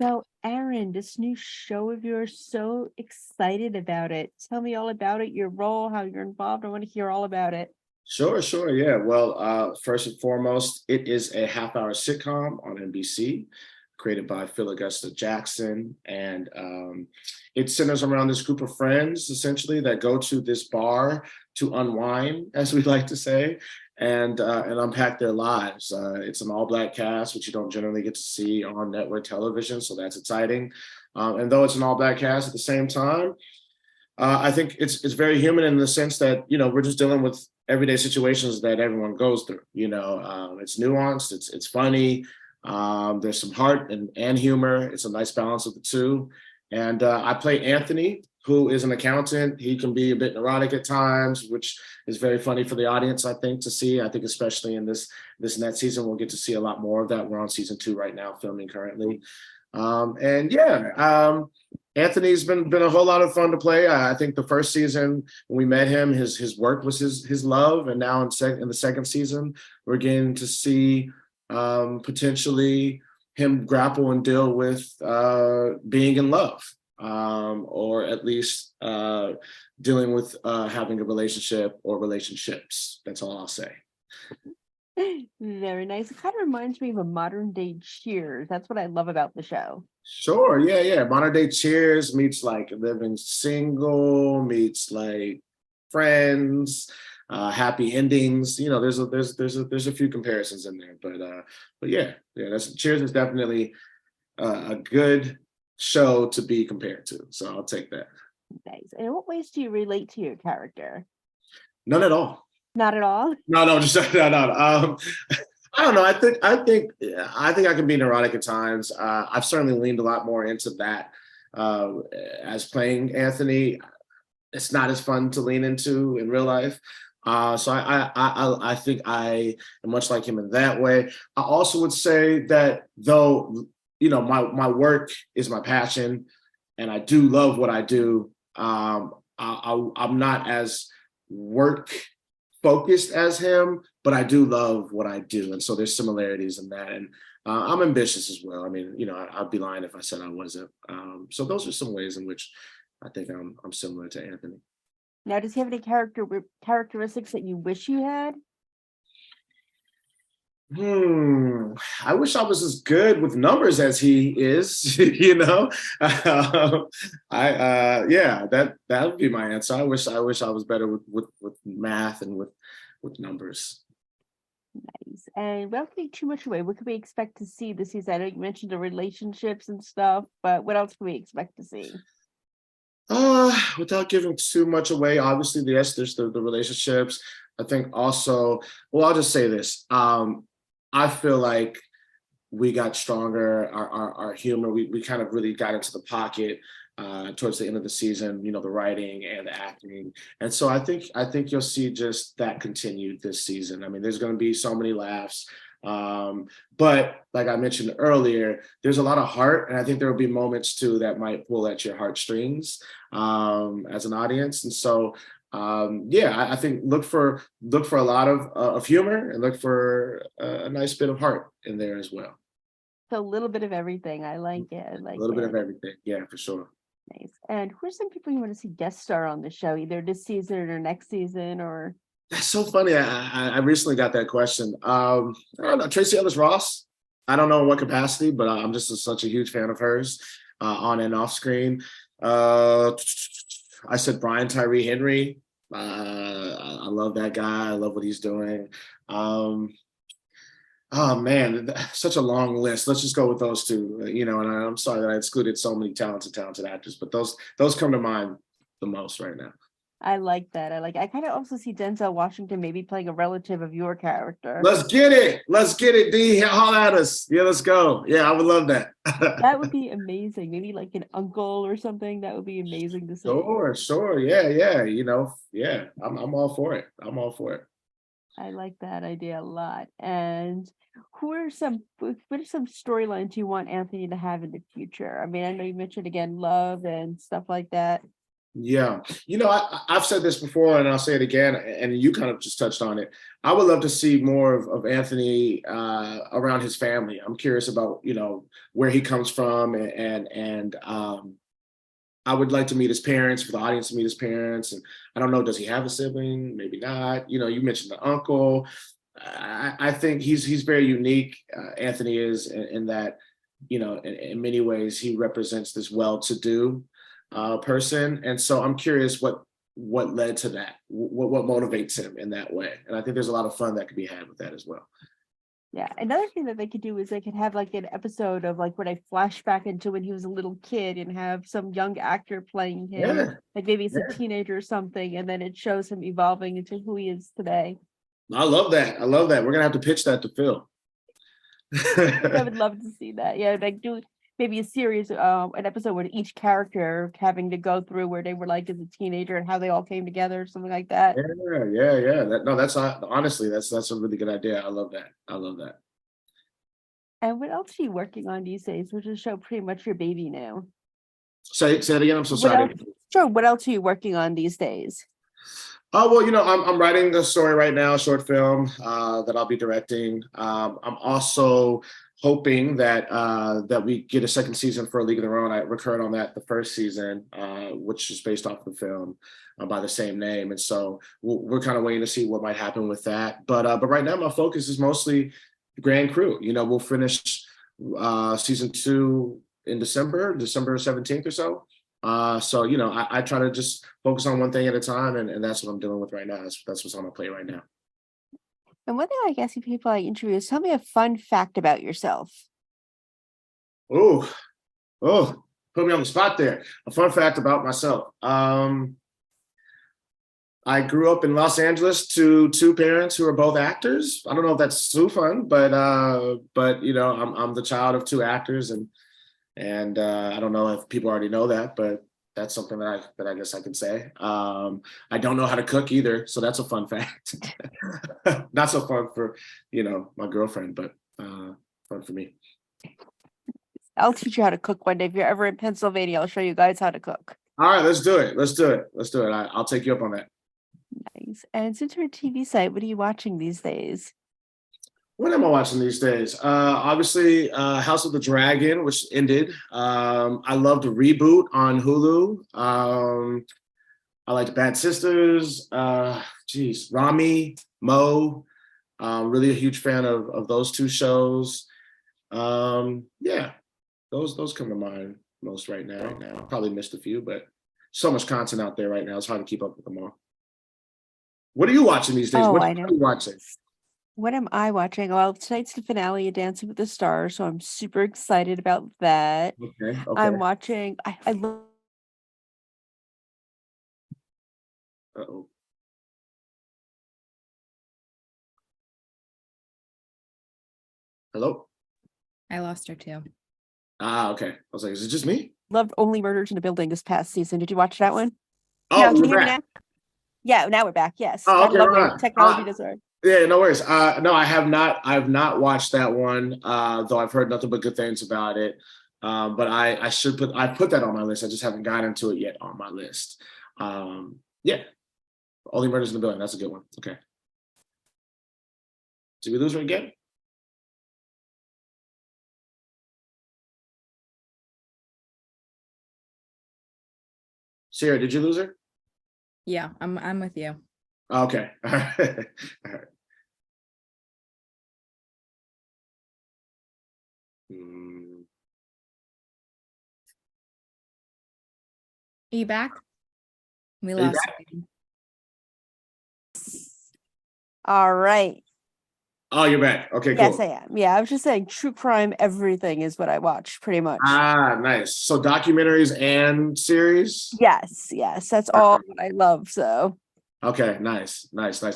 So, Aaron, this new show of yours, so excited about it. Tell me all about it, your role, how you're involved. I want to hear all about it. Sure, sure. Yeah. Well, first and foremost, it is a half-hour sitcom on NBC, created by Phil Augusta Jackson, and it centers around this group of friends, essentially, that go to this bar to unwind, as we like to say, and unpack their lives. It's an all-black cast, which you don't generally get to see on network television, so that's exciting. And though it's an all-black cast, at the same time, I think it's very human in the sense that we're just dealing with everyday situations that everyone goes through. It's nuanced, it's funny. There's some heart and humor. It's a nice balance of the two. And I play Anthony, who is an accountant. He can be a bit neurotic at times, which is very funny for the audience, I think, to see. I think especially in this next season, we'll get to see a lot more of that. We're on season 2 right now, filming currently. And yeah, Anthony's been a whole lot of fun to play. I think the first season when we met him, his work was his love, and now in the second season, we're getting to see potentially him grapple and deal with being in love, or at least dealing with having a relationship or relationships. That's all I'll say. Very nice. It kind of reminds me of a modern day Cheers. That's what I love about the show. Sure, yeah, yeah. Modern day Cheers meets like Living Single, meets like Friends, Happy Endings. There's a few comparisons in there, but yeah, That's Cheers is definitely a good show to be compared to. So I'll take that. Nice. And in what ways do you relate to your character? None at all. Not at all. No, no, just no, no. I don't know. I think I can be neurotic at times. I've certainly leaned a lot more into that as playing Anthony. It's not as fun to lean into in real life. So I think I am much like him in that way. I also would say that though my work is my passion, and I do love what I do. I'm not as work focused as him, but I do love what I do, and so there's similarities in that. And I'm ambitious as well. I mean, I'd be lying if I said I wasn't. So those are some ways in which I think I'm similar to Anthony. Now, does he have any characteristics that you wish you had? I wish I was as good with numbers as he is. Yeah, that would be my answer. I wish I was better with math and with numbers. Nice. And without giving too much away, what can we expect to see this season? I know you mentioned the relationships and stuff, but what else can we expect to see? Without giving too much away, obviously, yes, there's the relationships. I think also, well, I'll just say this. I feel like we got stronger, our humor, we kind of really got into the pocket towards the end of the season, the writing and the acting. And so I think you'll see just that continued this season. I mean, there's going to be so many laughs. But like I mentioned earlier, there's a lot of heart, and I think there will be moments too that might pull at your heartstrings as an audience. And so yeah, I think look for a lot of humor, and look for a nice bit of heart in there as well. So a little bit of everything. I A like it. I like little bit of it. everything. Yeah, for sure. Nice. And who are some people you want to see guest star on the show, either this season or next season, or That's so funny. I recently got that question. I don't know, Tracy Ellis Ross. I don't know in what capacity, but I'm just such a huge fan of hers on and off screen. Uh, I said Brian Tyree Henry. I love that guy. I love what he's doing. Um, oh man, such a long list. Let's just go with those two. And I'm sorry that I excluded so many talented actors, but those come to mind the most right now. I like that. I kind of also see Denzel Washington maybe playing a relative of your character. Let's get it. Let's get it, D. Holler at us. Yeah, let's go. Yeah, I would love that. That would be amazing. Maybe like an uncle or something. That would be amazing to see. Sure, sure. Yeah, yeah. Yeah, I'm all for it. I'm all for it. I like that idea a lot. And what are some storylines you want Anthony to have in the future? I mean, I know you mentioned again love and stuff like that. Yeah. I've said this before and I'll say it again, and you kind of just touched on it. I would love to see more of Anthony around his family. I'm curious about, where he comes from, and I would like to meet his parents, for the audience to meet his parents. And I don't know, does he have a sibling? Maybe not. You mentioned the uncle. I think he's very unique. Anthony is in that, in many ways, he represents this well-to-do person, and so I'm curious what led to that. What motivates him in that way, and I think there's a lot of fun that could be had with that as well. Yeah, another thing that they could do is they could have like an episode of like where they flash back into when he was a little kid and have some young actor playing him, Yeah, like maybe he's a yeah. teenager or something, and then it shows him evolving into who he is today. I love that. I love that. We're gonna have to pitch that to Phil. I would love to see that. Yeah, like do maybe a series, an episode with each character having to go through where they were like as a teenager and how they all came together, something like that. Yeah. That's honestly, that's a really good idea. I love that. I love that. And what else are you working on these days? Which is show pretty much your baby now. Say it again. I'm so What sorry. else? Sure. What else are you working on these days? Oh, well, I'm writing a story right now, a short film that I'll be directing. I'm also hoping that we get a second season for A League of Their Own. I recurred on that the first season, which is based off the film by the same name, and so we're kind of waiting to see what might happen with that. But right now, my focus is mostly Grand Crew. We'll finish season 2 in December 17th or so. So I try to just focus on one thing at a time, and that's what I'm dealing with right now. That's what's on my plate right now. And one thing I guess people I interview is tell me a fun fact about yourself. Oh, put me on the spot there. A fun fact about myself. I grew up in Los Angeles to two parents who are both actors. I don't know if that's so fun, but I'm the child of two actors, and I don't know if people already know that, but that's something that I guess I can say. I don't know how to cook either, so that's a fun fact. Not so fun for my girlfriend, but fun for me. I'll teach you how to cook one day. If you're ever in Pennsylvania, I'll show you guys how to cook. All right, let's do it. Let's do it. I'll take you up on that. Nice. And since you're a TV site, what are you watching these days? What am I watching these days? Obviously, House of the Dragon, which ended. I loved the reboot on Hulu. I liked Bad Sisters. Rami, Mo. Really a huge fan of those two shows. Yeah, those come to mind most right now. Probably missed a few, but so much content out there right now. It's hard to keep up with them all. What are you watching these days? Oh, What I are know. you watching? What am I watching? Well, tonight's the finale of Dancing with the Stars, so I'm super excited about that. Okay. I'm watching. I love. Uh-oh. Hello? I lost her too. Okay. I was like, is it just me? Loved Only Murders in the Building this past season. Did you watch that one? Oh, Now, can we're you hear me back. now? Yeah, now we're back. Yes. Oh, I okay, love right it. on. Technology does work. Yeah, no worries. No, I have not. I've not watched that one, though I've heard nothing but good things about it. But I should put. I put that on my list. I just haven't gotten to it yet on my list. Yeah, Only Murders in the Building. That's a good one. Okay. Did we lose her again? Sarah, did you lose her? Yeah, I'm with you. Okay. All right. All right. Are you back? We Are you lost back? you. All right. Oh, you're back. Okay, cool. Yes, I am. Yeah, I was just saying true crime, everything is what I watch pretty much. Nice. So documentaries and series? Yes, that's all what I love. So Okay, nice.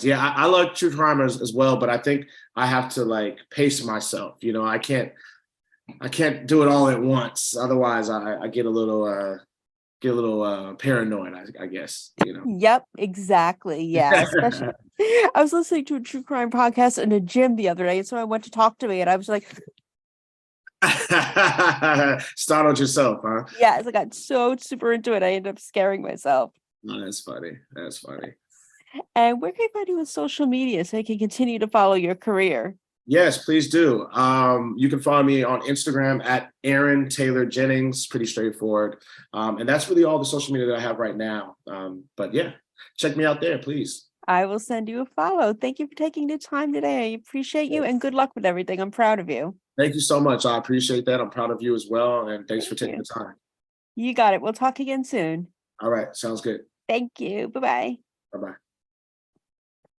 Yeah, I love true crime as well, but I think I have to like pace myself. I can't do it all at once. Otherwise, I get a little paranoid. I guess. Yep, exactly. Yeah, especially I was listening to a true crime podcast in a gym the other day, and someone went to talk to me, and I was like, Startled yourself, huh? Yes, I got so super into it. I ended up scaring myself. No, that's funny. That's funny. And where can I find you on social media so I can continue to follow your career? Yes, please do. You can follow me on Instagram at Aaron Taylor Jennings. Pretty straightforward. And that's really all the social media that I have right now. But yeah, check me out there, please. I will send you a follow. Thank you for taking the time today. I appreciate you and good luck with everything. I'm proud of you. Thank you so much. I appreciate that. I'm proud of you as well. And thanks for Thank taking you. the time. You got it. We'll talk again soon. All right. Sounds good. Thank you. Bye-bye. Bye-bye.